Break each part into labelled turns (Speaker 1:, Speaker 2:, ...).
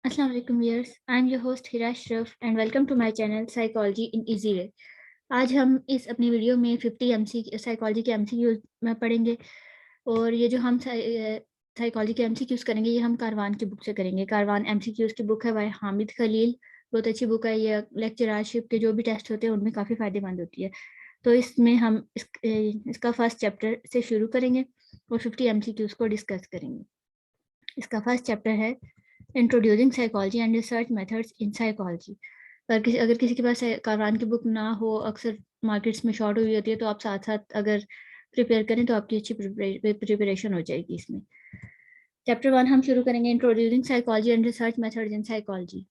Speaker 1: Assalamu alaikum viewers, I am your host Hira Ashraf and welcome to my channel Psychology in Easy Way। आज हम इस अपनी video में 50 psychology के MCQ में पढ़ेंगे और ये जो हम साइकोलॉजी के MCQs करेंगे ये हम कारवान की बुक से करेंगे। कारवान MCQs की बुक है बाय हामिद खलील, बहुत अच्छी बुक है। ये लेक्चरशिप के जो भी टेस्ट होते हैं उनमें काफ़ी फ़ायदेमंद होती है। तो इसमें हम इसका फर्स्ट चैप्टर से शुरू करेंगे और 50 MCQs को डिस्कस करेंगे। इसका फर्स्ट चैप्टर है introducing psychology and research methods in psychology. अगर किसी के पास कारवान की बुक ना हो, अक्सर मार्केट्स में शॉर्ट हुई होती है, तो आप साथ साथ अगर प्रिपेयर करें तो आपकी अच्छी प्रिपरेशन हो जाएगी। इसमें चैप्टर 1 हम शुरू करेंगे, introducing psychology and research methods in psychology.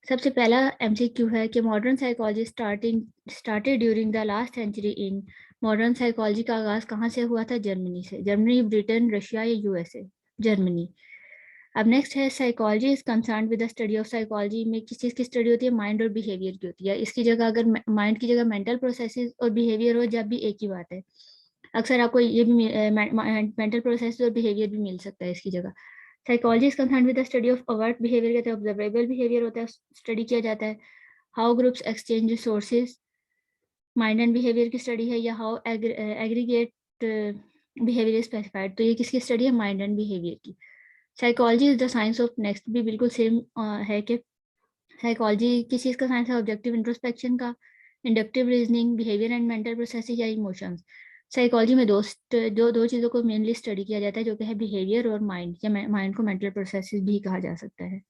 Speaker 1: सबसे पहला MCQ है कि modern psychology started during the last century in. Modern psychology का आगाज कहाँ से हुआ था? जर्मनी से। जर्मनी, ब्रिटेन, रशिया या USA? जर्मनी। अब नेक्स्ट है psychology is concern with the study of. Psychology में किस चीज़ की स्टडी होती है? माइंड और बिहेवियर की होती है। इसकी जगह अगर माइंड की जगह मेंटल प्रोसेसेस और बिहेवियर हो, जब भी एक ही बात है। अक्सर आपको ये भी मेंटल प्रोसेस और बिहेवियर भी मिल सकता है इसकी जगह। Psychology is concern with the study of avert behaviour, कहते हैं ऑब्जर्वेबल बिहेवियर होता है, स्टडी किया जाता है। How groups exchange resources, mind and behaviour की स्टडी है। या हाउ एग्रीगेट बिहेवियर स्पेसिफाइड, तो ये किसकी स्टडी है? माइंड एंड बिहेवियर की। Psychology is the science of next भी बिल्कुल सेम है कि साइकोलॉजी किस चीज़ का साइंस है? ऑब्जेक्टिव इंट्रोस्पेक्शन का, inductive reasoning, behaviour and mental processes या इमोशंस। साइकोलॉजी में दो चीज़ों को मेनली स्टडी किया जाता है, जो कि है बिहेवियर और माइंड, या माइंड को मेंटल प्रोसेसेस भी कहा जा सकता है।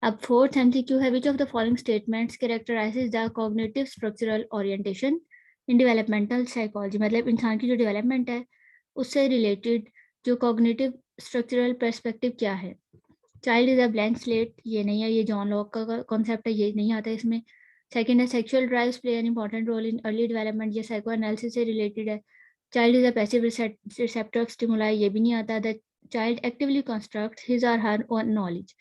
Speaker 1: अब फोर्थ MCQ है, which of the following statements कैरेक्टराइजेज the cognitive structural orientation in developmental psychology. मतलब इंसान की जो डेवलपमेंट है उससे रिलेटेड जो कॉग्निटिव स्ट्रक्चरल पर्सपेक्टिव क्या है? Child is a blank slate, ये नहीं है, ये जॉन लॉक का कॉन्सेप्ट है, ये नहीं आता है इसमें। सेकंड है sexual drives play an important role in early development, ये साइको एनालिसिस से रिलेटेड है। Child is a passive receptor of stimuli, ये भी नहीं आता। The child actively construct his or her own knowledge.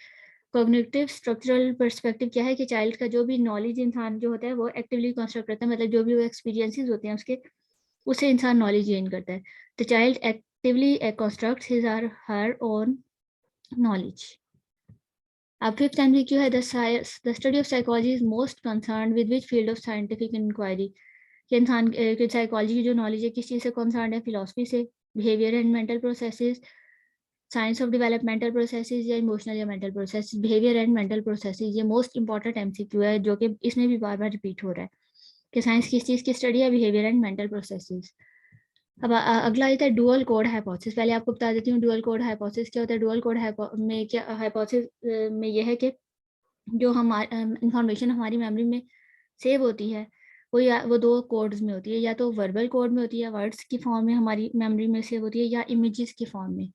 Speaker 1: Cognitive structural perspective क्या है कि चाइल्ड का जो भी नॉलेज इंसान जो होता है वो एक्टिवली कंस्ट्रक्ट करता है, मतलब जो भी वो एक्सपीरियंसेस होते हैं उसके, उससे इंसान नॉलेज गेन करता है। The child actively constructs his or her own knowledge. अब फिफ्थ MCQ है, the study of psychology is most concerned with which field of scientific inquiry। कि इंसान की साइकोलॉजी की जो नॉलेज है किस चीज़ से कंसर्न है? फिलोसफी से, behaviour and mental processes, science of developmental processes या इमोशनल या mental process. Behaviour and mental processes ये मोस्ट इंपॉर्टेंट MCQ है, जो कि इसमें भी बार बार रिपीट हो रहा है कि साइंस किस चीज़ की स्टडी है? Behaviour and mental processes. अब अगला आता है डुअल कोड हाइपोथेसिस। पहले आपको बता देती हूँ डुअल कोड हाइपोथेसिस क्या होता है। डुअल कोड में क्या हाइपोथेसिस में यह है कि जो हमारी इंफॉर्मेशन हमारी मेमोरी में सेव होती है वो दो कोड्स में होती है, या तो वर्बल कोड में होती है, वर्ड्स की फॉर्म में हमारी मेमोरी में सेव होती है, या इमेजेस की फॉर्म में।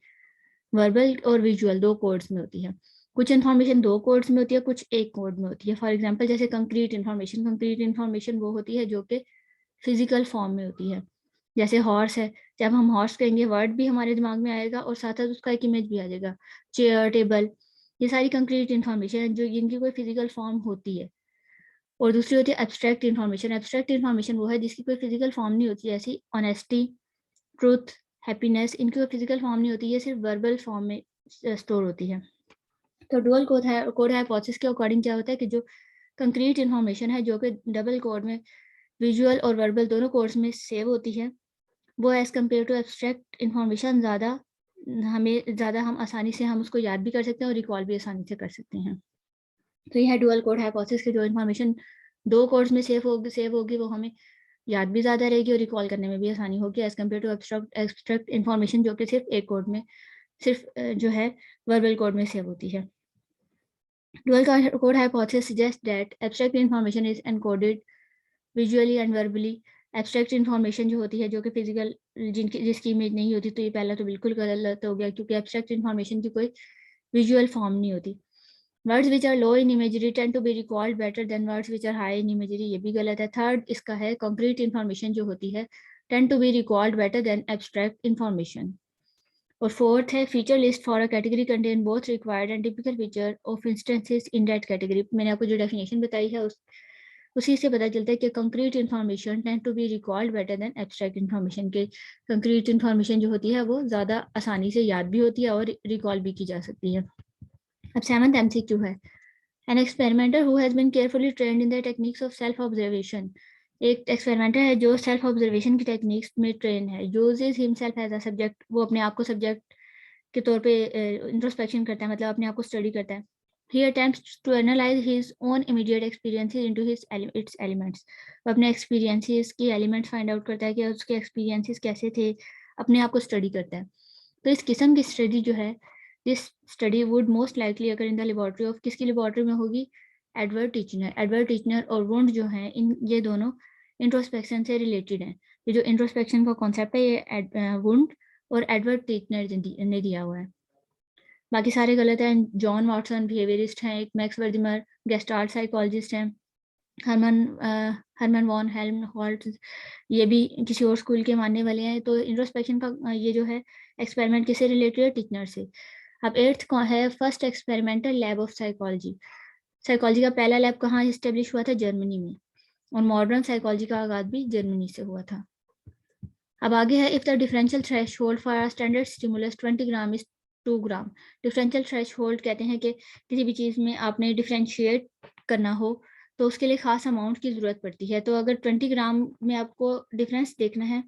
Speaker 1: वर्बल और विजुअल दो कोड्स में होती है। कुछ इन्फॉर्मेशन दो कोड्स में होती है, कुछ एक कोड में होती है। फॉर एग्जाम्पल जैसे कंक्रीट इन्फॉर्मेशन वो होती है जो कि फिजिकल फॉर्म में होती है। जैसे हॉर्स है, जब हम हॉर्स कहेंगे वर्ड भी हमारे दिमाग में आएगा और साथ साथ उसका एक इमेज भी आ जाएगा। चेयर, टेबल, ये सारी कंक्रीट इन्फॉर्मेशन है जो जिनकी कोई फिजिकल फॉर्म होती है। और दूसरी होती है एब्स्ट्रैक्ट इन्फॉर्मेशन। एब्स्ट्रैक्ट इन्फॉर्मेशन वो है जिसकी कोई फिजिकल फॉर्म नहीं होती, जैसी ऑनेस्टी, ट्रूथ, हैप्पीनेस, इनकी कोई फिजिकल फॉर्म नहीं होती, ये सिर्फ वर्बल फॉर्म में स्टोर होती है। तो डुअल कोड हाइपोथेसिस के अकॉर्डिंग क्या होता है कि जो कंक्रीट इन्फॉर्मेशन है जो कि डबल कोड में विजुअल और वर्बल दोनों कोड्स में सेव होती है, वो as compare to abstract information ज़्यादा हम आसानी से हम उसको याद भी कर सकते हैं और रिकॉल भी आसानी से कर सकते हैं। तो यह है डुअल कोड हाइपोथेसिस की जो इन्फॉर्मेशन दो कोड्स में सेव होगी वो हमें याद भी ज़्यादा रहेगी और रिकॉल करने में भी आसानी होगी as compare to abstract information जो कि सिर्फ एक कोड में जो है वर्बल कोड में सेव होती है। Dual code hypothesis suggests that abstract information is encoded visually and verbally। Abstract information जो होती है जो कि फिजिकल जिसकी इमेज नहीं होती, तो ये पहला तो बिल्कुल गलत हो गया क्योंकि एब्स्ट्रैक्ट इन्फॉर्मेशन की कोई विजुअल फॉर्म नहीं होती। Words which are low in imagery tend to be recalled better than words which are high in imagery, ये भी गलत है। थर्ड इसका है कॉन्क्रीट इन्फॉर्मेशन जो होती है tend to be recalled better than abstract information. और फोर्थ है feature list for a category contain both required and typical feature of instances in that category. मैंने आपको जो डेफिनेशन बताई है उसी से पता चलता है कि concrete information tend to be recalled better than abstract information के कंक्रीट इन्फॉर्मेशन जो होती है वो ज़्यादा आसानी से याद भी होती है और रिकॉल भी की जा सकती है। अब 7th MCQ है, an experimenter who has been carefully trained in the techniques of self observation. एक एक्सपेरिमेंटर है जो सेल्फ ऑब्जर्वेशन की टेक्निक्स में ट्रेन है। Uses himself as a subject, वो अपने आप को सब्जेक्ट के तौर पे इंट्रोस्पेक्शन करता है, मतलब अपने आप को स्टडी करता है। He attempts to analyze his own immediate experiences into its elements. वो अपने experiences की elements find out करता है कि उसके experiences कैसे थे, अपने आप को study करता है। तो इस किस्म की study जो है, this study would most likely occur in the laboratory of, किसकी laboratory में होगी? एडवर्ड टीचनर। एडवर्ड टीचनर और वुंड जो हैं, ये दोनों इंट्रोस्पेक्शन से रिलेटेड हैं। ये जो इंट्रोस्पेक्शन का कॉन्सेप्ट है, ये वुंड और एडवर्ड टीचनर ने दिया हुआ है। बाकी सारे गलत हैं। जॉन वाटसन बिहेवियरिस्ट हैं, एक मैक्स वर्दिमर गेस्टाल्ट साइकोलॉजिस्ट हैं, हरमन वॉन हेल्महोल्ट्ज ये भी किसी और स्कूल के मानने वाले हैं। तो इंट्रोस्पेक्शन का ये जो है एक्सपेरिमेंट किससे रिलेटेड है? टीचनर से। अब 8th कौन है? First experimental lab of psychology. Psychology का पहला लैब कहाँ इस्टेब्लिश हुआ था? जर्मनी में। और मॉडर्न साइकोलॉजी का आगाज भी जर्मनी से हुआ था। अब आगे है, if the differential threshold for standard stimulus 20 gram is 2 gram. Differential threshold कहते हैं कि किसी भी चीज़ में आपने डिफरेंशिएट करना हो तो उसके लिए खास अमाउंट की ज़रूरत पड़ती है। तो अगर 20 ग्राम में आपको डिफरेंस देखना है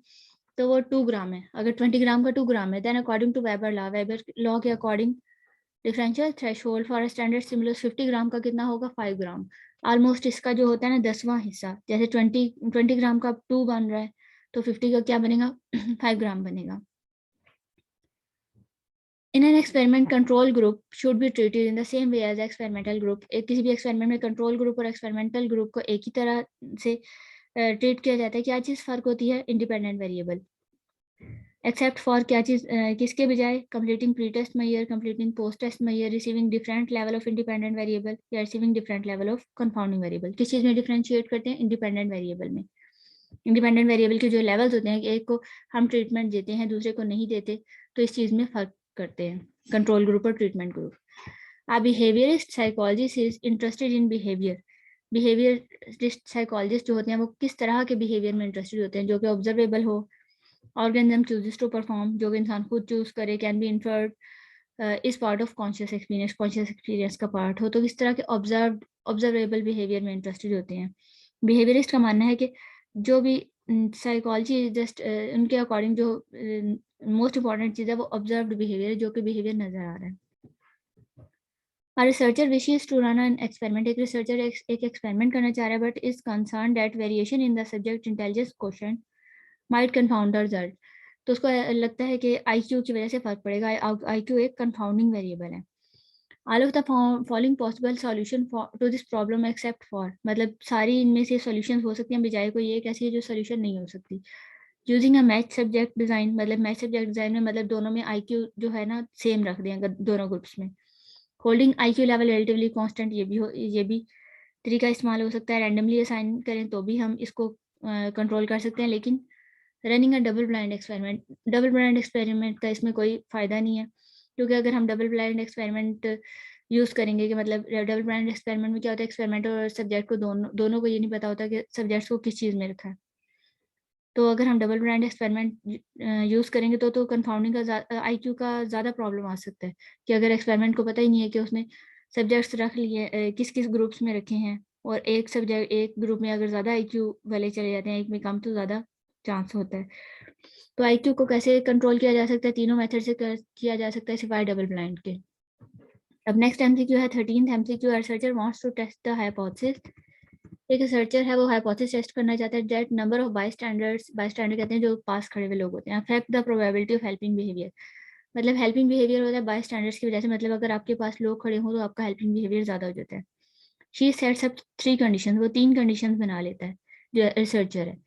Speaker 1: तो वो 2 ग्राम है। अगर 20 ग्राम का 2 ग्राम है, then according to Weber law के according differential threshold for standard stimulus 50 gram का कितना होगा? 5 ग्राम। ऑलमोस्ट इसका जो होता है ना 10वां हिस्सा, जैसे 20 ग्राम का 2 बन रहा है तो 50 का क्या बनेगा? 5 ग्राम बनेगा। In an experiment control group should be treated in the same way as experimental group. एक किसी भी एक्सपेरिमेंट में कंट्रोल ग्रुप और एक्सपेरिमेंटल ग्रुप को एक ही तरह से ट्रीट किया जाता है। क्या चीज़ फर्क होती है? Independent variable. एक्सेप्ट फॉर क्या चीज़, किसके बजाय? Completing pre test measure, completing post test measure, receiving different level of independent variable या receiving different level of confounding variable. किस चीज़ में डिफरेंशिएट करते हैं? इंडिपेंडेंट वेरिएबल में। इंडिपेंडेंट वेरिएबल के जो लेवल्स होते हैं, एक को हम ट्रीटमेंट देते हैं, दूसरे को नहीं देते, तो इस चीज़ में फर्क करते हैं कंट्रोल ग्रुप और treatment group. A behaviourist psychologist is interested in behaviour. Behaviourist psychologist जो होते हैं वो किस तरह के बिहेवियर में इंटरेस्टेड होते हैं? जो कि ऑब्जर्वेबल हो। ऑर्गेनिज्म चूजेस टू परफॉर्म, जो कि इंसान खुद चूज करे। कैन बी इन्फर्ड, इस part of conscious experience, conscious experience का पार्ट हो। तो किस तरह के ऑब्जर्वेबल बिहेवियर में इंटरेस्टेड होते हैं? बिहेवियरिस्ट का मानना है कि जो भी साइकोलॉजी जस्ट उनके अकॉर्डिंग जो मोस्ट इंपॉर्टेंट चीज़ है वो ऑब्जर्व्ड बिहेवियर, जो कि बिहेवियर नजर आ रहा है। A researcher wishes to run an experiment. एक रिसर्चर एक एक्सपेरिमेंट करना चाह रहा है, but is concern that variation in the subject intelligence quotient might confound the result. तो उसको लगता है कि IQ की वजह से फर्क पड़ेगा। IQ एक कंफाउंडिंग वेरिएबल है। All of the following possible solution to this problem except for, मतलब सारी इनमें से सॉल्यूशंस हो सकती हैं, बजाय कोई एक ऐसी है जो सॉल्यूशन नहीं हो सकती। Using a match subject design, मतलब मैच सब्जेक्ट डिजाइन में मतलब दोनों में IQ जो है ना सेम रख दें अगर दोनों ग्रुप्स में। Holding IQ level relatively constant, ये भी तरीका इस्तेमाल हो सकता है। रैंडमली असाइन करें तो भी हम इसको कंट्रोल कर सकते हैं। लेकिन running a double blind experiment का इसमें कोई फ़ायदा नहीं है, क्योंकि अगर हम डबल ब्लाइंड एक्सपेरिमेंट यूज़ करेंगे कि मतलब डबल ब्लाइंड एक्सपेरिमेंट में क्या होता है, एक्सपेरिमेंट और सब्जेक्ट को दोनों को ये नहीं पता होता कि सब्जेक्ट्स को किस चीज़ में रखा है। तो अगर हम डबल ब्लाइंड एक्सपेरिमेंट यूज़ करेंगे तो कंफाउंडिंग का IQ का ज़्यादा प्रॉब्लम आ सकता है कि अगर एक्सपेरिमेंट को पता ही नहीं है कि उसने सब्जेक्ट्स रख लिए किस किस ग्रुप्स में रखे हैं, और एक सब्जेक्ट एक ग्रुप में अगर ज़्यादा IQ वाले चले जाते हैं, एक में कम, तो ज़्यादा चांस होता है। तो IQ को कैसे कंट्रोल किया जा सकता है? तीनों मेथड से किया जा सकता है सिवाय डबल ब्लाइंड के। अब नेक्स्ट MCQ है 13th MCQ। Researcher wants to test the hypothesis. एक रिसर्चर है वो हाइपोथेसिस टेस्ट करना चाहता है दैट नंबर ऑफ बायस्टैंडर कहते हैं जो पास खड़े हुए लोग होते हैं, affect the probability of helping behaviour. मतलब हेल्पिंग बिहेवियर होता है बायस्टैंडर्स की वजह से, मतलब अगर आपके पास लोग खड़े हों तो आपका हेल्पिंग बिहेवियर ज़्यादा हो जाता है। शी सेट्स अप 3 कंडीशन, वो 3 कंडीशन बना लेता है जो रिसर्चर है।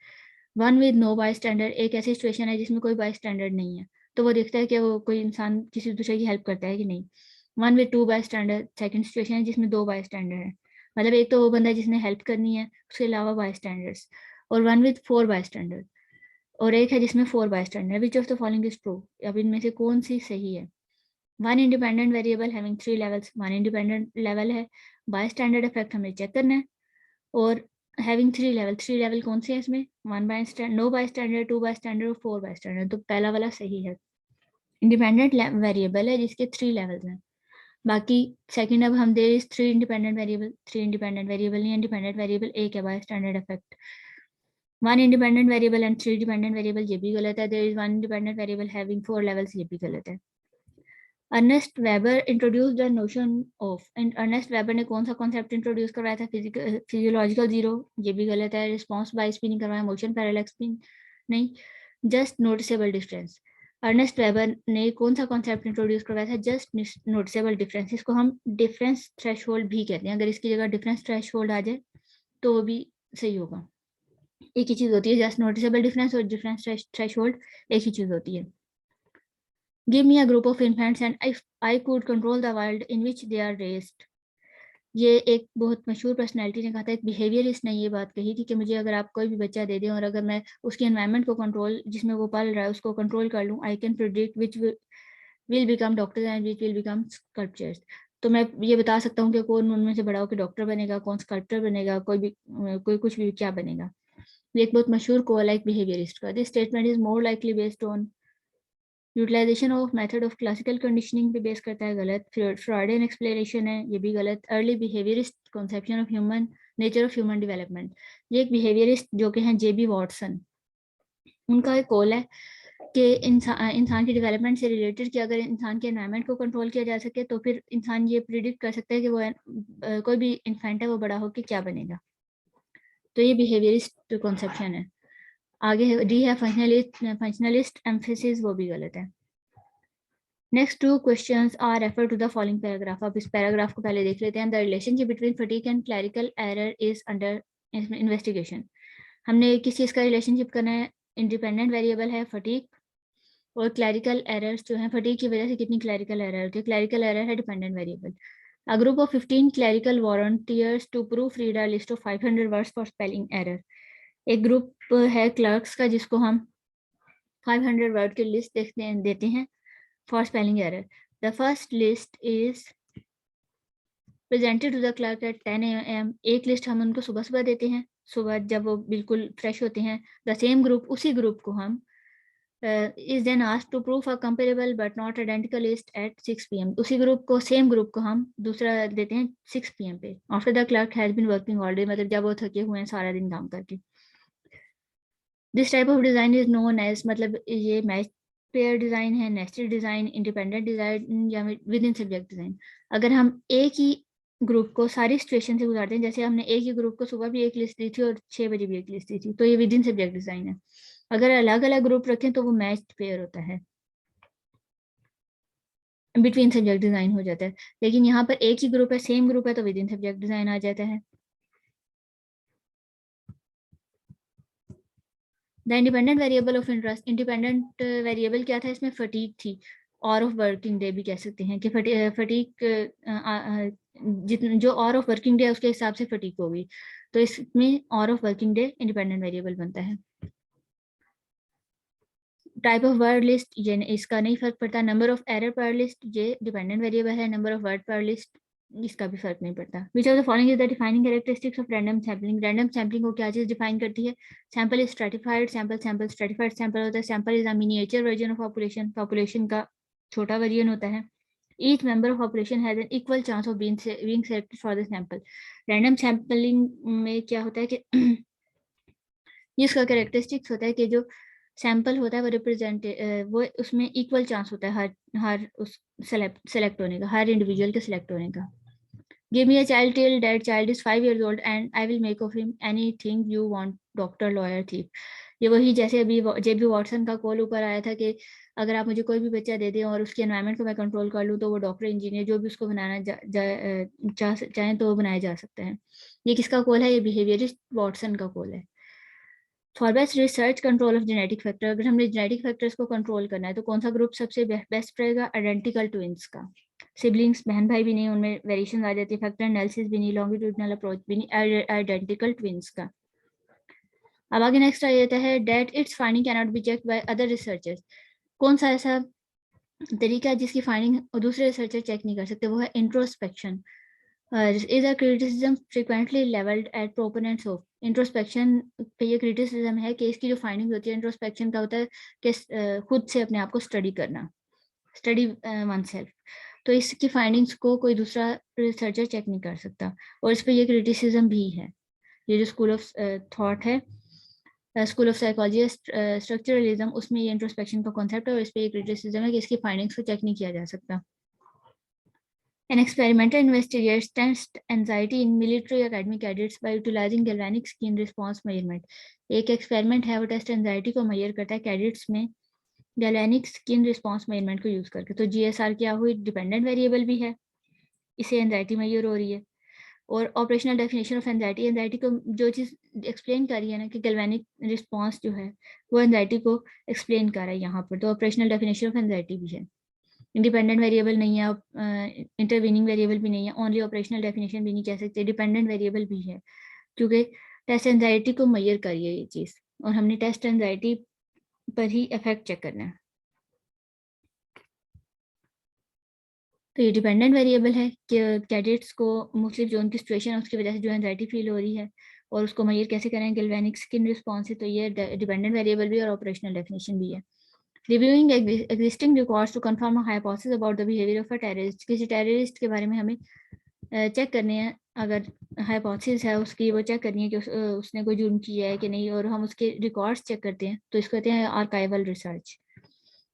Speaker 1: वन विद नो बायस्टैंडर, एक ऐसी सिचुएशन है जिसमें कोई बायस्टैंडर नहीं है, तो वो देखता है कि वो कोई इंसान किसी दूसरे की हेल्प करता है कि नहीं। वन विद 2 बायस्टैंडर, सेकंड सिचुएशन है जिसमें 2 बायस्टैंडर है, मतलब एक तो वो बंदा जिसने हेल्प करनी है, उसके अलावा बायस्टैंडर्स। और वन विद 4 बायस्टैंडर, और एक है जिसमें 4 bystander. Which of the following is true, अब इनमें से कौन सी सही है? One independent variable having 3 levels, one independent level है, बायस्टैंडर्ड इफेक्ट हमें चेक करना है, और हैविंग 3 लेवल कौन से है इसमें? वन बायस्टैंडर, नो बायस्टैंडर, 2 बायस्टैंडर और 4 बायस्टैंडर। तो पहला वाला सही है। इंडिपेंडेंट वेरिएबल है जिसके 3 लेवल्स हैं। बाकी सेकंड, अब हम there is 3 independent variable, 3 independent variable नहीं, इंडिपेंडेंट वेरिएबल एक है by standard effect. 1 independent variable and 3 dependent variable, ये भी गलत है। There is 1 independent variable having 4 levels, ये भी गलत है। Ernest Weber introduce the notion of, and Ernest Weber ने कौन सा कॉन्सेप्ट इंट्रोड्यूस करवाया था? फिजियोलॉजिकल जीरो, ये भी गलत है। रिस्पॉन्स बायस भी नहीं करवाया, मोशन पैरालैक्स भी नहीं, just noticeable difference. Ernest Weber ने कौन सा कॉन्सेप्ट इंट्रोड्यूस करवाया था? Just noticeable difference. इसको हम डिफरेंस थ्रेशोल्ड भी कहते हैं। अगर इसकी जगह डिफरेंस थ्रेशोल्ड आ जाए तो वो भी सही होगा। एक ही चीज होती है, जस्ट नोटिसेबल डिफरेंस और डिफरेंस थ्रेशोल्ड एक ही चीज होती है। Give me a group of infants and if I could control the world in which they are raised. ये एक बहुत मशहूर पर्सनैलिटी ने कहा था, एक बिहेवियरिस्ट ने ये बात कही थी कि मुझे अगर आप कोई भी बच्चा दे दें और अगर मैं उसके एनवायरनमेंट को कंट्रोल, जिसमें वो पल रहा है उसको कंट्रोल कर लूँ, I can predict which will become doctors and which will become sculptures. तो मैं ये बता सकता हूँ कि कौन उनमें से बड़ा होकर डॉक्टर बनेगा, कौन स्कल्पचर बनेगा, कोई कुछ भी क्या बनेगा। ये एक बहुत मशहूर कोल है एक बिहेवियरिस्ट का। This statement is more likely based on utilisation of method of classical conditioning पे बेस करता है, गलत। फ्रॉयडियन एक्सप्लेनेशन है, ये भी गलत। Early behaviourist conception of human nature of human development, ये एक बिहेवियरिस्ट जो कि हैं जेबी वॉटसन, उनका एक कॉल है कि इंसान की डेवलपमेंट से रिलेटेड कि अगर इंसान के एनवायरनमेंट को कंट्रोल किया जा सके तो फिर इंसान ये प्रिडिक्ट कर सकता है कि वो कोई भी इन्फेंट है वो बड़ा होकर क्या बनेगा। तो ये बिहेवियरिस्ट कॉन्सेप्शन है। आगे डी है फंक्शनलिस्ट एम्फेसिस, वो भी गलत है। Next two questions are refer to the following paragraph. अब इस पैराग्राफ को पहले देख लेते हैं। The relationship between fatigue and clerical error is under investigation. हमने किस चीज़ का रिलेशनशिप करना है? इंडिपेंडेंट वेरिएबल है फटीग और क्लरिकल एरर्स जो है, फटीग की वजह से कितनी क्लरिकल एरर होती है, क्लरिकल एरर है dependent variable. A group of 15 clerical volunteers to proofread a list of 500 words for spelling error. एक ग्रुप है क्लर्क्स का जिसको हम 500 वर्ड की लिस्ट देते हैं for spelling error. The first list is presented to the clerk at 10 AM। एक list हम उनको सुबह सुबह देते हैं, सुबह जब वो बिल्कुल फ्रेश होते हैं। द सेम ग्रुप, उसी ग्रुप को हम is then asked to proof a comparable but not identical list at 6 PM। उसी ग्रुप को, सेम ग्रुप को हम दूसरा देते हैं 6 PM पे। After the clerk has been working all day, मतलब जब वो थके हुए हैं सारा दिन काम करके। This type of design is known as, मतलब ये मैच पेयर डिजाइन है, नेस्टेड डिजाइन, इंडिपेंडेंट डिजाइन या विद इन सब्जेक्ट डिजाइन। अगर हम एक ही ग्रुप को सारी सिचुएशन से गुजारते हैं, जैसे हमने एक ही ग्रुप को सुबह भी एक लिस्ट दी थी और 6 बजे भी एक लिस्ट दी थी, तो ये विद इन सब्जेक्ट डिजाइन है। अगर अलग अलग ग्रुप रखें तो वो मैच पेयर होता है, बिटवीन सब्जेक्ट डिजाइन हो जाता है। लेकिन यहाँ पर एक ही ग्रुप है, सेम ग्रुप है, तो विद इन सब्जेक्ट डिजाइन आ जाता है। The independent variable of interest, independent variable क्या था इसमें? फटीक थी, और ऑफ वर्किंग डे भी कह सकते हैं कि फटीक जितने जो और ऑफ वर्किंग डे है उसके हिसाब से फटीक होगी, तो इसमें और of working day independent variable बनता है। टाइप ऑफ वर्ड लिस्ट, ये इसका नहीं फर्क पड़ता। नंबर ऑफ एरर पर लिस्ट, ये डिपेंडेंट वेरिएबल है। नंबर ऑफ वर्ड पर लिस्ट, इसका भी फर्क नहीं पड़ता। विच of the following is the defining characteristics of random sampling. Random sampling को क्या चीज डिफाइन करती है? Sample is stratified sample, sample stratified sample होता है। Sample is a miniature version of population, population का छोटा वर्जन होता है। Each member of population has an equal chance of being selected for the sample. Random sampling में क्या होता है कि जिसका कैरेक्टरिस्टिक्स होता है कि जो सैंपल होता है वो रिप्रेजेंट, वो उसमें इक्वल चांस होता है हर उस सेलेक्ट होने का, हर इंडिविजुअल के सिलेक्ट होने का। Give me a child till that child is 5 years old and I will make of him anything you want, doctor, lawyer, thief. ये वही जैसे अभी जेबी वॉटसन का कॉल ऊपर आया था कि अगर आप मुझे कोई भी बच्चा दे दें और उसके एनवायरनमेंट को मैं कंट्रोल कर लूँ तो वो डॉक्टर, इंजीनियर, जो भी उसको बनाना चाहें तो वो बनाया जा सकता है। ये किसका कॉल है? ये बिहेवियरिस्ट वॉटसन का कॉल है। For best research control of genetic factor, अगर हमने जेनेटिक फैक्टर्स को कंट्रोल करना है तो कौन सा ग्रुप सबसे बेस्ट रहेगा? आइडेंटिकल ट्विंस का। सिबलिंग्स, बहन भाई भी नहीं, उनमें वेरिएशन आ जाती है। फैक्टर एनालिसिस भी नहीं, लॉन्गिट्यूडिनल अप्रोच भी नहीं, आइडेंटिकल ट्विंस का। अब आगे नेक्स्ट आ जाता है that its finding can not be checked by other researchers. कौन सा ऐसा तरीका है जिसकी फाइंडिंग दूसरे रिसर्चर चेक नहीं कर सकते? वो है introspection. is a criticism frequently leveled at proponents of introspection पे ये क्रिटिसिज्म है कि इसकी जो फाइंडिंग होती है इंट्रोस्पेक्शन का होता है कि खुद से अपने आप को स्टडी करना, स्टडी वन सेल्फ। तो इसकी फाइंडिंग्स को कोई दूसरा रिसर्चर चेक नहीं कर सकता, और इस पर ये क्रिटिसिज्म भी है। ये जो स्कूल ऑफ थॉट है, स्कूल ऑफ साइकोलॉजी स्ट्रक्चरलिज्म, उसमें ये इंट्रोस्पेक्शन का कॉन्सेप्ट है और इस पर ये क्रिटिसिज्म है कि इसकी फाइंडिंग्स को चेक नहीं किया जा सकता। An experimenter investigates test anxiety in military academy cadets by utilizing galvanic skin response measurement. एक एक्सपेरिमेंट है, वो टेस्ट एंजाइटी को मेजर करता है कैडेट्स में गैल्वेनिक स्किन रिस्पॉन्स मेजरमेंट को यूज करके। तो जीएसआर क्या हुई, डिपेंडेंट वेरिएबल भी है, इसे एंजाइटी मेजर हो रही है। और operational definition of anxiety, anxiety को जो चीज़ एक्सप्लेन कर रही है ना कि गैल्वेनिक रिस्पॉन्स जो है वो एंजाइटी को एक्सप्लेन कर रहा है यहाँ पर, तो ऑपरेशनल डेफिनेशन ऑफ एंजाइटी भी है। इंडिपेंडेंट वेरिएबल नहीं है, इंटरवीनिंग वेरिएबल भी नहीं है, ओनली ऑपरेशनल डेफिनेशन भी नहीं कह सकते, डिपेंडेंट वेरिएबल भी है, क्योंकि टेस्ट एंजाइटी को मेजर करिए ये चीज़, और हमने टेस्ट एंजाइटी पर ही इफेक्ट चेक करना है। तो ये डिपेंडेंट वेरिएबल है कि कैडेट्स को मुख्तलिफ जो उनकी सिचुएशन है उसकी वजह से जो एंजाइटी फील हो रही है, और उसको मेजर कैसे करें, गैल्वेनिक स्किन रिस्पॉन्स है, तो ये डिपेंडेंट वेरिएबल भी और ऑपरेशनल डेफिनेशन भी है। Reviewing existing records to confirm a hypothesis about the behavior of a terrorist. किसी टेररिस्ट के बारे में हमें चेक करने हैं, अगर हाइपोथेसिस है उसकी, वो चेक करनी है कि उसने कोई जुर्म किया है कि नहीं, और हम उसके रिकॉर्ड्स चेक करते हैं, तो इसको कहते हैं आर्काइवल रिसर्च।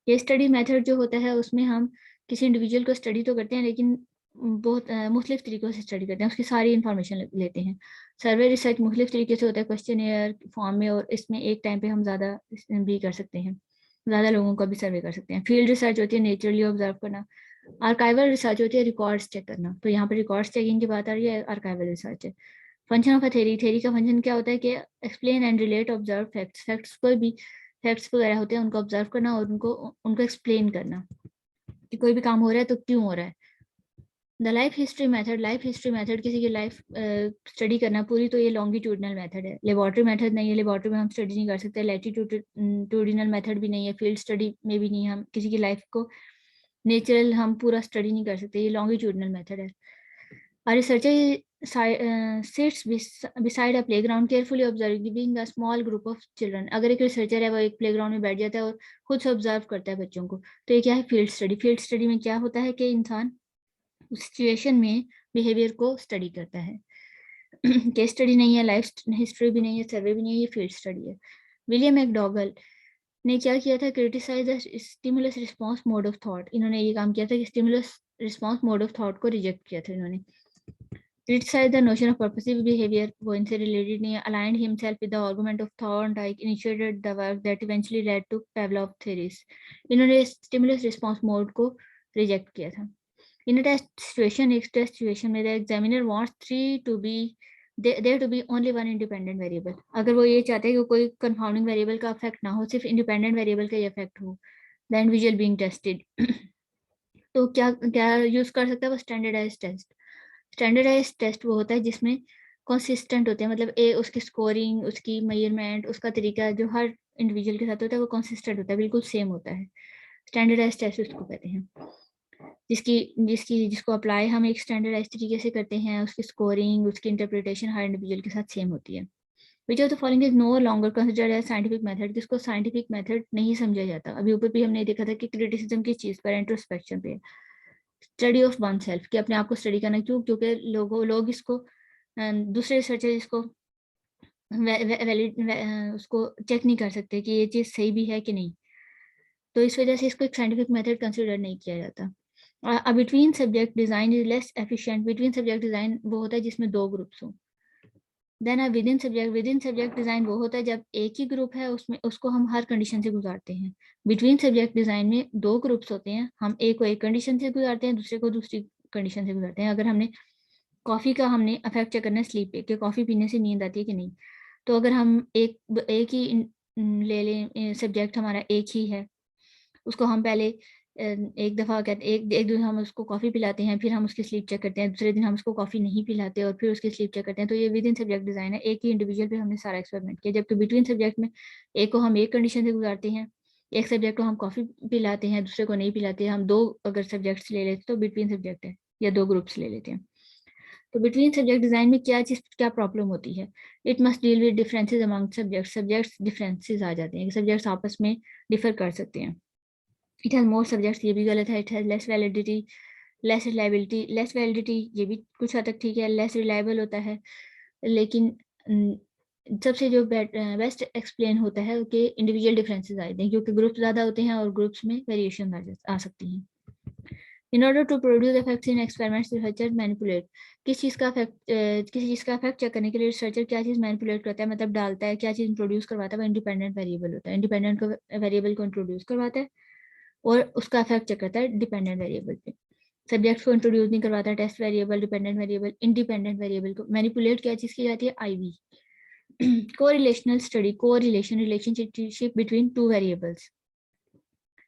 Speaker 1: ये स्टडी मेथड जो होता है उसमें हम किसी इंडिविजुअल को स्टडी तो करते हैं, लेकिन बहुत मुख्तलिफ तरीक़ों से स्टडी करते हैं, उसकी सारी इन्फॉर्मेशन लेते हैं। सर्वे रिसर्च मुख्तलिफ तरीके से होता है, क्वेश्चनियर फॉर्म में, और इसमें एक टाइम पे हम ज़्यादा भी कर सकते हैं, ज़्यादा लोगों का भी सर्वे कर सकते हैं। फील्ड रिसर्च होती है नेचुरली ऑब्जर्व करना, आर्काइवल रिसर्च होती है रिकॉर्ड्स चेक करना, तो यहाँ पर रिकॉर्ड्स चेकिंग की बात आ रही है, आर्काइवल रिसर्च है। Function of a theory, theory का फंक्शन क्या होता है कि explain and relate observe facts, facts कोई भी फैक्ट्स वगैरह होते हैं उनको ऑब्जर्व करना और उनको एक्सप्लेन करना कि कोई भी काम हो रहा है तो क्यों हो रहा है। The life history method, life history method किसी की लाइफ स्टडी करना पूरी, तो ये लॉन्गिट्यूडनल मेथड है, लेबोरेटरी मेथड नहीं है, लेबोरेटरी में हम स्टडी नहीं कर सकते, लैटिट्यूडिनल मेथड भी नहीं है, फील्ड स्टडी में भी नहीं, हम किसी की लाइफ को नेचुरल हम पूरा स्टडी नहीं कर सकते, ये लॉन्गिट्यूडनल मेथड है। A researcher sits beside a playground carefully observing a small group of children. अगर एक रिसर्चर है वो एक प्लेग्राउंड में बैठ जाता है और खुद से ऑब्जर्व करता है बच्चों को, तो ये क्या है, फील्ड स्टडी। फील्ड स्टडी में क्या होता है कि इंसान उस सिचुएशन में बिहेवियर को स्टडी करता है। केस स्टडी नहीं है, लाइफ हिस्ट्री भी नहीं है, सर्वे भी नहीं है, ये फील्ड स्टडी है। विलियम मैकडॉगल ने क्या किया था, criticise the stimulus response mode of thought. इन्होंने ये काम किया था कि stimulus response mode of thought को रिजेक्ट किया था इन्होंने। Criticized the notion of purposive behavior, वो इनसे related नहीं है। Aligned himself with the argument of Thorndike, initiated the work that eventually led to Pavlov theories. इन्होंने stimulus response mode को reject किया था। In a test situation, एक test situation में the examiner wants there to be only one independent variable. अगर वो ये चाहते हैं कि कोई confounding variable का effect ना हो, सिर्फ independent variable का ही effect हो, the individual being tested. तो क्या यूज कर सकता है वो, स्टैंडर्डाइज्ड टेस्ट। स्टैंडर्डाइज्ड टेस्ट वो होता है जिसमें कंसिस्टेंट होते हैं, मतलब उसकी स्कोरिंग, उसकी मेजरमेंट, उसका तरीका जो हर इंडिविजुअल के साथ होता है वो कंसिस्टेंट होता है, बिल्कुल सेम होता है। स्टैंडर्डाइज्ड टेस्ट उसको कहते हैं, जिसको अप्लाई हम एक स्टैंडर्डाइज्ड तरीके से करते हैं, उसकी स्कोरिंग, उसकी इंटरप्रिटेशन हर इंडिविजुअल के साथ सेम होती है। Which of the following is no longer considered as scientific method, जिसको साइंटिफिक मेथड नहीं समझा जाता। अभी ऊपर भी हमने देखा था कि क्रिटिसिज्म की चीज़ पर, इंट्रोस्पेक्शन पे, स्टडी ऑफ वन सेल्फ, कि अपने आप को स्टडी करना। क्यों? क्योंकि लोग इसको दूसरे रिसर्चर इसको वैलिड उसको चेक नहीं कर सकते कि ये चीज़ सही भी है कि नहीं, तो इस वजह से इसको एक साइंटिफिक मेथड कंसिडर नहीं किया जाता। Between subject design is less efficient, between subject design वो होता है जिसमें दो ग्रुप्स हों। Then within subject design वो होता है जब एक ही ग्रुप है, उसमें उसको हम हर कंडीशन से गुजारते हैं। बिटवीन सब्जेक्ट डिज़ाइन में दो ग्रुप्स होते हैं, हम एक को एक कंडीशन से गुजारते हैं, दूसरे को दूसरी कंडीशन से गुजारते हैं। अगर हमने कॉफ़ी का हमने इफेक्ट चेक करना है स्लीप पे, कि कॉफ़ी पीने से नींद आती है कि नहीं, तो अगर हम एक ही ले लें, सब्जेक्ट हमारा एक ही है, उसको हम पहले एक दफ़ा कहते एक दिन हम उसको कॉफ़ी पिलाते हैं, फिर हम उसकी स्लीप चेक करते हैं, दूसरे दिन हम उसको कॉफ़ी नहीं पिलाते और फिर उसकी स्लीप चेक करते हैं, तो ये विद इन सब्जेक्ट डिज़ाइन है, एक ही इंडिविजुअल पे हमने सारा एक्सपेरिमेंट किया। जबकि बिटवीन सब्जेक्ट में एक को हम एक कंडीशन से गुजारते हैं, एक सब्जेक्ट को हम कॉफ़ी पिलाते हैं, दूसरे को नहीं पिलाते, हम दो अगर सब्जेक्ट्स ले लेते तो बिटवीन सब्जेक्ट है, या दो ग्रुप्स ले लेते हैं। तो बिटवीन सब्जेक्ट डिज़ाइन में क्या प्रॉब्लम होती है, it must deal with differences among subjects differences आ जाते हैं, सब्जेक्ट्स आपस में डिफर कर सकते हैं। इट हैज़ मोर सब्जेक्ट्स, ये भी गलत है। It has less validity, less reliability, less validity, ये भी कुछ हद तक ठीक है, लेस रिलायबल होता है, लेकिन सबसे जो बेस्ट एक्सप्लेन होता है कि इंडिविजुअल डिफरेंसेस आते हैं, क्योंकि ग्रुप्स ज़्यादा होते हैं और ग्रुप्स में वेरिएशन आ सकती हैं। In order to produce effects in experiments, researcher manipulate. किसी चीज़ का इफेक्ट चेक करने के लिए रिसर्चर क्या चीज़ मैनिपुलेट करता है, मतलब डालता है, क्या चीज़ इंट्रोड्यूस करवाता है, वो इंडिपेंडेंट वेरिएबल होता है। इंडिपेंडेंट वेरिएबल को इंट्रोड्यूस करवाता है और उसका इफेक्ट चेक करता है डिपेंडेंट वेरिएबल पे। सब्जेक्ट को इंट्रोड्यूस नहीं करवाता, test variable, dependent variable, independent variable को मैनिपुलेट क्या चीज़ की जाती है, IV। Correlational study, relationship between two variables.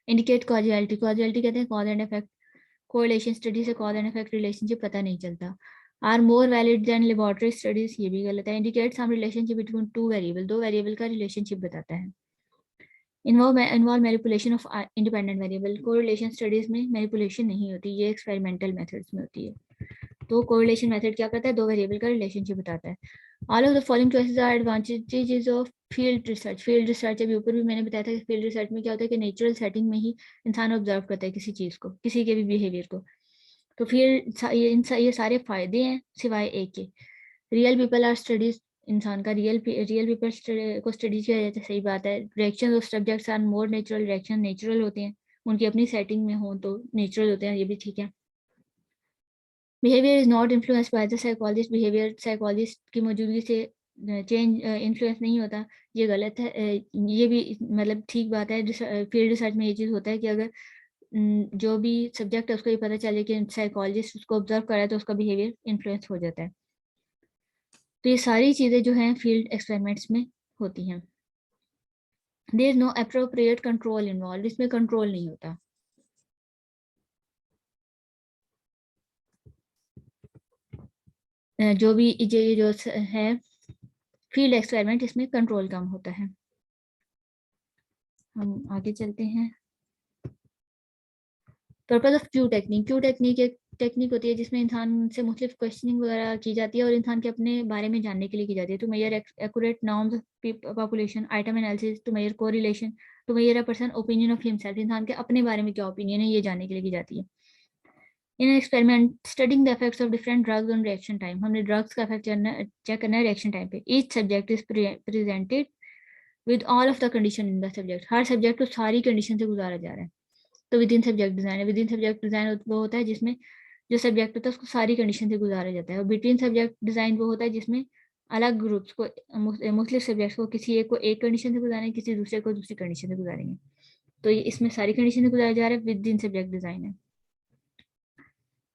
Speaker 1: Indicate causality, causality कहते हैं cause and effect. Correlation study से कॉज एंड इफेक्ट रिलेशनशिप पता नहीं चलता। Are more valid than laboratory studies, ये भी गलत है। Indicate some relationship between two variable, दो वेरिएबल का रिलेशनशिप बताता है। Involve manipulation of independent variable, correlation studies में मैनिपुलेशन नहीं होती, ये एक्सपेरिमेंटल मेथड्स में होती है। तो कोरिलेशन मेथड क्या करता है, दो वेरिएबल का रिलेशनशिप बताता है। All of the following choices are advantages of field research. Field research अभी ऊपर भी मैंने बताया था कि फील्ड रिसर्च में क्या होता है कि नेचुरल सेटिंग में ही इंसान ऑब्जर्व करता है किसी चीज़ को, किसी के भी बिहेवियर को। तो फील्ड ये सारे फायदे हैं सिवाय एक के। रियल पीपल आर स्टडीज, इंसान का रियल पीपल को स्टडी किया जाता है, सही बात है। Reaction of subjects are more natural, reaction natural होते हैं, उनकी अपनी सेटिंग में हो तो नेचुरल होते हैं, ये भी ठीक है। Behaviour is not influence by the psychologist, behaviour psychologist की मौजूदगी से चेंज इन्फ्लुएंस नहीं होता, ये गलत है। ये भी मतलब ठीक बात है। फील्ड रिसर्च में ये चीज़ होता है कि अगर जो भी सब्जेक्ट है उसको ये पता चले कि साइकोलॉजिस्ट उसको ऑब्जर्व कर रहा है तो उसका बिहेवियर इन्फ्लुएंस हो जाता है। तो ये सारी चीज़ें जो हैं फील्ड एक्सपेरिमेंट्स में होती हैं। There is no appropriate control involve, इसमें कंट्रोल नहीं होता। जो भी जो है फील्ड एक्सपेरिमेंट, इसमें कंट्रोल कम होता है। हम आगे चलते हैं। Purpose of Q technique, Q technique एक टेक्निक होती है जिसमें इंसान से मुख्तलिफ क्वेश्चनिंग वगैरह की जाती है और इंसान के अपने बारे में जानने के लिए की जाती है। To measure accurate norms population, item analysis, to measure correlation, to measure a person opinion of himself, इंसान के अपने बारे में क्या ओपिनियन है ये जानने के लिए की जाती है। In experiment studying the effects of different drugs on reaction time, हमने ड्रग्स का इफेक्ट चेक करना है रिएक्शन टाइम पे। Each subject is presented with all of the condition in the subject, हर सब्जेक्ट को सारी कंडीशन से गुजारा जा रहा है। तो विद इन सब्जेक्ट डिजाइन है, विद इन सब्जेक्ट डिजाइन वो होता है जिसमें जो सब्जेक्ट होता है उसको सारी कंडीशन से गुजारा जाता है। और बिटवीन सब्जेक्ट डिजाइन वो होता है जिसमें अलग ग्रुप्स को, मुख्तलिफ सब्जेक्ट्स को, किसी एक को एक कंडीशन से गुजारेंगे, किसी दूसरे को दूसरी कंडीशन से गुजारेंगे। तो ये इसमें सारी कंडीशन से गुजारा जा रहा है, विद इन सब्जेक्ट डिजाइन है।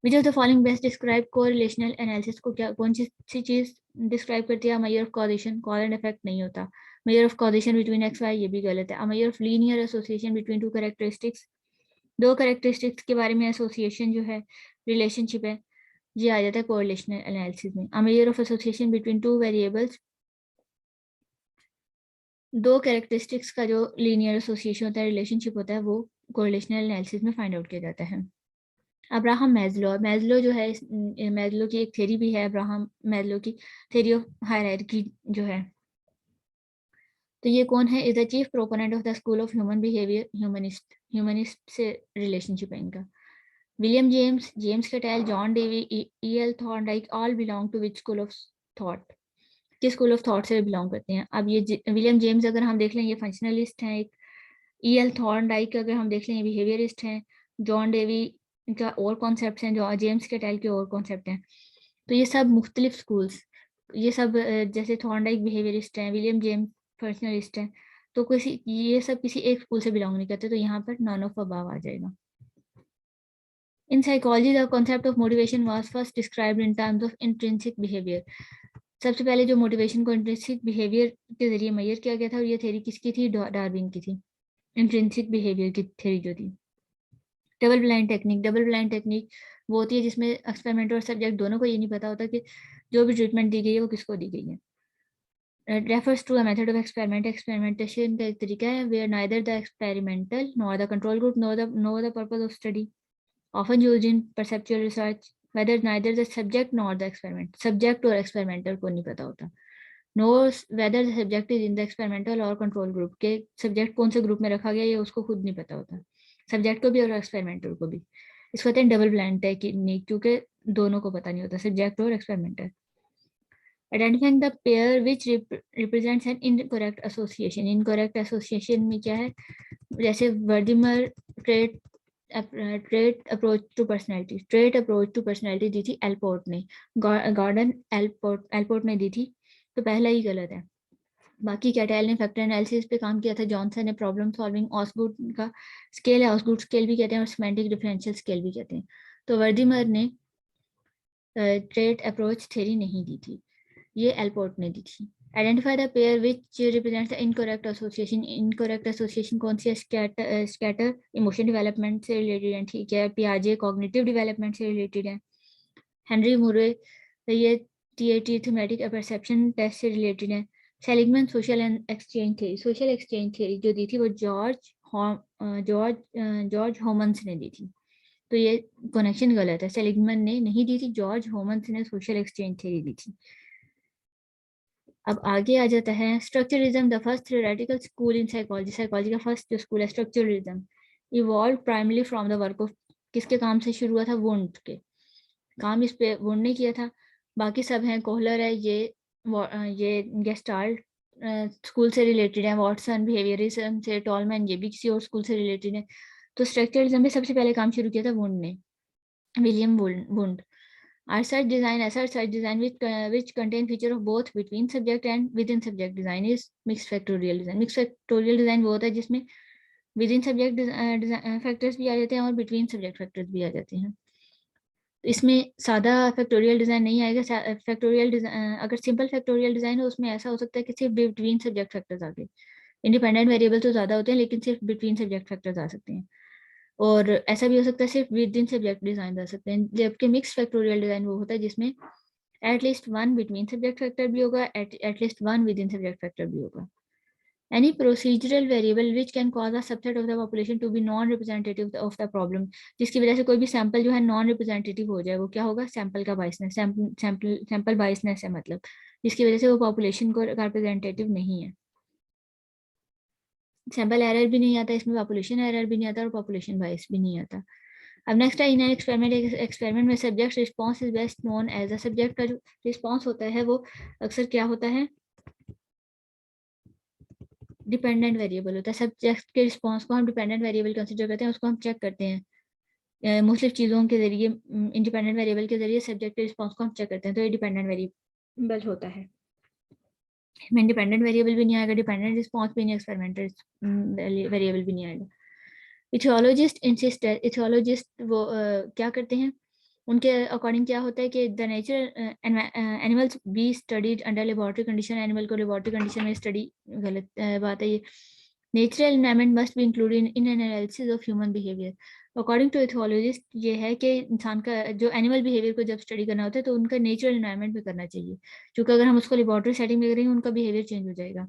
Speaker 1: Which of the following best describe correlational analysis को, क्या कौन सी चीज डिस्क्राइब करती है। Measure of causation, cause and effect नहीं होता। Measure of causation between X Y, ये भी गलत है। Measure of linear association between two characteristics, दो कैरेक्टरिस्टिक्स के बारे में एसोसिएशन जो है, रिलेशनशिप है, ये आ जाता है कोरिलेशनल एनालिसिस में। A measure of association between two variables, दो कैरेक्टरिस्टिक्स का जो लीनियर एसोसिएशन होता है, रिलेशनशिप होता है, वो कोरिलेशनल एनालिसिस में फाइंड आउट किया जाता है। अब्राहम मैज्लो, मैज्लो जो है, मैज्लो की एक थ्योरी भी है, अब्राहम मैज्लो की थ्योरी ऑफ हायरार्की जो है। तो ये कौन है, is the chief proponent of the school of human behaviour, humanist, humanist से रिलेशनशिप है इनका। William James, James Cattell, John Dewey, E.L. Thorndike, all belong to which school of thought, किस स्कूल ऑफ थॉट से belong करते हैं। अब ये William James अगर हम देख लें ये फंक्शनलिस्ट हैं एक, E.L. थॉर्नडाइक अगर हम देख लें ये बिहेवियरिस्ट हैं, जॉन डेवी का और कॉन्सेप्ट हैं, जो जेम्स कैटल के और कॉन्सेप्ट हैं। तो ये सब मुख्तलिफ स्कूल्स, ये सब जैसे थॉर्नडाइक बिहेवियरिस्ट हैं, विलियम जेम्स फंक्शनलिस्ट हैं, तो किसी ये सब किसी एक स्कूल से बिलोंग नहीं करते, तो यहाँ पर नॉन ऑफ अबव आ जाएगा। In psychology, the concept of motivation was first described in terms of intrinsic behavior. सबसे पहले जो मोटिवेशन को इंट्रिंसिक बिहेवियर के जरिए मेजर किया गया था, और ये थ्योरी किसकी थी, डार्विन की थी। इंट्रिंसिक बिहेवियर की थ्योरी जो थी। Double blind technique, double blind technique वो होती है जिसमें एक्सपेरिमेंटर और सब्जेक्ट दोनों को ये नहीं पता होता कि जो भी ट्रीटमेंट दी गई है वो किसको दी गई है। refers to a method of experimentation का एक तरीका है where neither the experimental nor the control group nor the purpose of study, often used in perceptual research, whether neither the subject nor the experiment, subject और experimenter को नहीं पता होता, nor whether the subject is in the experimental or control group, के subject कौन से group में रखा गया ये उसको खुद नहीं पता होता, subject को भी और experimenter को भी। इसको कहते हैं डबल ब्लाइंड टेक्निक, क्योंकि दोनों को पता नहीं होता, सब्जेक्ट और experimenter. Identifying the pair which represents an incorrect association. Incorrect association में क्या है, जैसे वर्दिमर ट्रेट अप्रोच टू पर्सनैलिटी दी थी एलपोर्ट ने, गॉर्डन एलपोर्ट ने दी थी, तो पहला ही गलत है। बाकी कैटेल ने फैक्टर एनालिसिस पे काम किया था, जॉनसन ने प्रॉब्लम सॉल्विंग, ऑसगुड का स्केल है, ऑसगुड स्केल भी कहते हैं और सिमेंटिक डिफरेंशियल स्केल भी कहते हैं। तो वर्दिमर ने ट्रेट अप्रोच थ्योरी नहीं दी थी, ये एलपोर्ट ने दी थी। Identify the pair which represents the incorrect association. Incorrect association कौन सी है, स्कैटर इमोशन डेवलपमेंट से रिलेटेड है, ठीक है। पियाजे कॉग्निटिव डेवलपमेंट से रिलेटेड है। हेनरी मुरे ये टीएटी थीमेटिक परसेप्शन टेस्ट से रिलेटेड है। Seligman social exchange theory, social exchange theory जो दी थी वो जॉर्ज होमन्स ने दी थी, तो ये कनेक्शन गलत है, सेलिगमैन ने नहीं दी थी, जॉर्ज होमन्स ने सोशल एक्सचेंज थ्योरी दी थी। अब आगे आ जाता है structuralism, the first theoretical school in psychology. Psychology का फर्स्ट जो स्कूल है structuralism, evolve primary from the work of, किसके काम से शुरू हुआ था, वुंड के काम, इस पे वुंड ने किया था। बाकी सब हैं, कोहलर है, ये गेस्टाल्ट स्कूल से रिलेटेड है, वॉटसन बिहेवियरिज्म से, टॉलमैन ये भी किसी और स्कूल से रिलेटेड है। तो स्ट्रक्चरलिज्म में सबसे पहले काम शुरू किया था वुंड ने, William wound. Research design, research design which contain feature of both between subject and within subject design is mixed factorial design. Mixed factorial design वो होता है जिसमें within subject factors भी आ जाते हैं और between subject factors भी आ जाते हैं। इसमें सादा फैक्टोरियल डिजाइन नहीं आएगा। फैक्टोरियल डिजाइन, अगर सिंपल फैक्टोरियल डिजाइन हो उसमें ऐसा हो सकता है कि सिर्फ बिटवीन सब्जेक्ट फैक्टर्स आ गए, इंडिपेंडेंट वेरिएबल तो ज्यादा होते हैं लेकिन सिर्फ बिटवीन सब्जेक्ट फैक्टर्स आ सकते हैं, और ऐसा भी हो सकता है सिर्फ विद इन सब्जेक्ट डिजाइन आ सकते हैं। जबकि मिक्स फैक्टोरियल डिजाइन वो होता है जिसमें at least one between subject factor भी होगा, at least one with in subject factor भी होगा। Any procedural variable which can cause a subset of the population to be non-representative of the problem, जिसकी वजह से कोई भी सैंपल जो है नॉन रिप्रेजेंटेटिव हो जाए, वो क्या होगा, सैंपल का बायसनेस, सैंपल बायसनेस है, मतलब जिसकी वजह से वो पॉपुलेशन को रिप्रेजेंटेटिव नहीं है। सैंपल एरर भी नहीं आता इसमें, पॉपुलेशन एरर भी नहीं आता और पॉपुलेशन बायस भी नहीं आता। अब नेक्स्ट है इन एक्सपेरिमेंट में subject response is best known as a, subject का जो रिस्पॉन्स होता है वो अक्सर क्या होता है, डिपेंडेंट वेरिएबल होता है। सब्जेक्ट के रिस्पॉन्स को हम डिपेंडेंट वेरिएबल कंसिडर करते हैं, उसको हम चेक करते हैं मुख्तलिफ चीज़ों के जरिए, इंडिपेंडेंट वेरिएबल के जरिए सब्जेक्ट के रिस्पॉन्स को हम चेक करते हैं, तो ये डिपेंडेंट वेरिएबल होता है। में इंडिपेंडेंट वेरिएबल भी नहीं आएगा, डिपेंडेंट रिस्पॉन्स भी नहीं, एक्सपेरिमेंटल वेरिएबल भी नहीं आएगा। इथियोलॉजिस्ट इंसिस्ट, इथियोलॉजिस्ट वो क्या करते हैं, उनके अकॉर्डिंग क्या होता है कि the natural animals be studied under laboratory condition, animal को लेबोरेटरी कंडीशन में स्टडी, गलत बात है ये। Natural environment must be included in an analysis of human behaviour. According to ethologist ये है कि इंसान का जो एनिमल बिहेवियर को जब स्टडी करना होता है तो उनका नेचुरल एनवायरनमेंट में करना चाहिए, क्योंकि अगर हम उसको लेबोरेटरी सेटिंग में करेंगे उनका बिहेवियर चेंज हो जाएगा।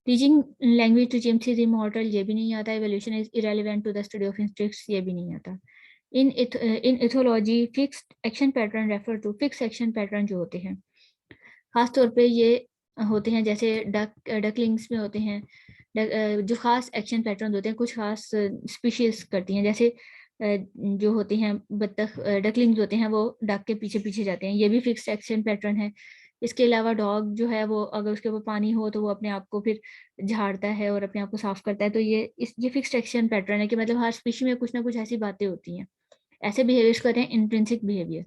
Speaker 1: Teaching language to chimps is immortal, ये भी नहीं आता। Evolution is irrelevant to the study of instincts, ये भी नहीं आता। In ethology fixed action pattern refer to, fix action pattern जो होते हैं खासतौर पे ये होते हैं जैसे डकलिंग्स में होते हैं, जो खास एक्शन पैटर्न होते हैं कुछ खास स्पीशीज करती हैं, जैसे जो होती हैं बत्तख, डकलिंग्स होते हैं वो डक के पीछे पीछे जाते हैं, ये भी फिक्स्ड एक्शन पैटर्न है। इसके अलावा डॉग जो है वो अगर उसके ऊपर पानी हो तो वो अपने आप को फिर झाड़ता है और अपने आप को साफ करता है, तो ये फिक्स्ड एक्शन पैटर्न है कि मतलब हर स्पीशी में कुछ ना कुछ ऐसी बातें होती हैं, ऐसे बिहेवियर्स को कहते हैं इंट्रिंसिक बिहेवियर।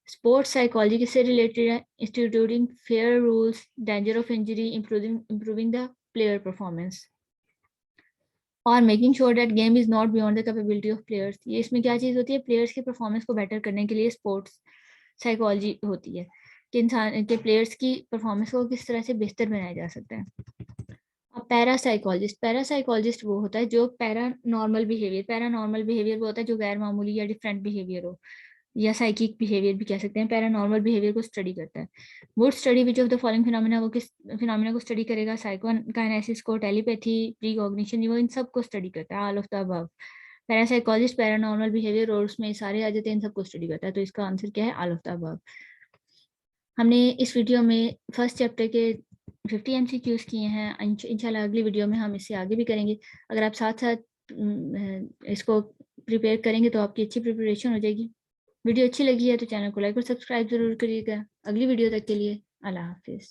Speaker 1: स्पोर्ट्स साइकोलॉजी किससे रिलेटेड है, instituting fair rules, danger of injury, improving the player performance और making sure that game is not beyond the capability of players. ये इसमें क्या चीज़ होती है, प्लेयर्स की परफॉर्मेंस को बेटर करने के लिए स्पोर्ट्स साइकोलॉजी होती है कि इंसान के प्लेयर्स की परफॉर्मेंस को किस तरह से बेहतर बनाया जा सकता है। अब पैरासाइकोलॉजिस्ट वो होता है जो पैरानॉर्मल बिहेवियर वो होता है जो गैर मामूली या डिफरेंट बिहेवियर हो, या साइकिक बिहेवियर भी कह सकते हैं, पैरानॉर्मल बिहेवियर को स्टडी करता है। Would study which of the following phenomena, वो किस फिनोमेना को स्टडी करेगा, साइकोकाइनेसिस को, टेलीपैथी, प्रीकॉग्निशन, वो इन सब को स्टडी करता है, all of the above. Parapsychologist paranormal behaviour और उसमें सारे आ जाते हैं, इन सबको स्टडी करता है, तो इसका आंसर क्या है, ऑल ऑफ द अबव। हमने इस वीडियो में फर्स्ट चैप्टर के 50 MCQs किए हैं, इंशाल्लाह अगली वीडियो में हम इससे आगे भी करेंगे। अगर आप साथ साथ इसको प्रिपेयर करेंगे तो आपकी अच्छी प्रिपरेशन हो जाएगी। वीडियो अच्छी लगी है तो चैनल को लाइक और सब्सक्राइब ज़रूर करिएगा। अगली वीडियो तक के लिए अल्लाह हाफ़िज़।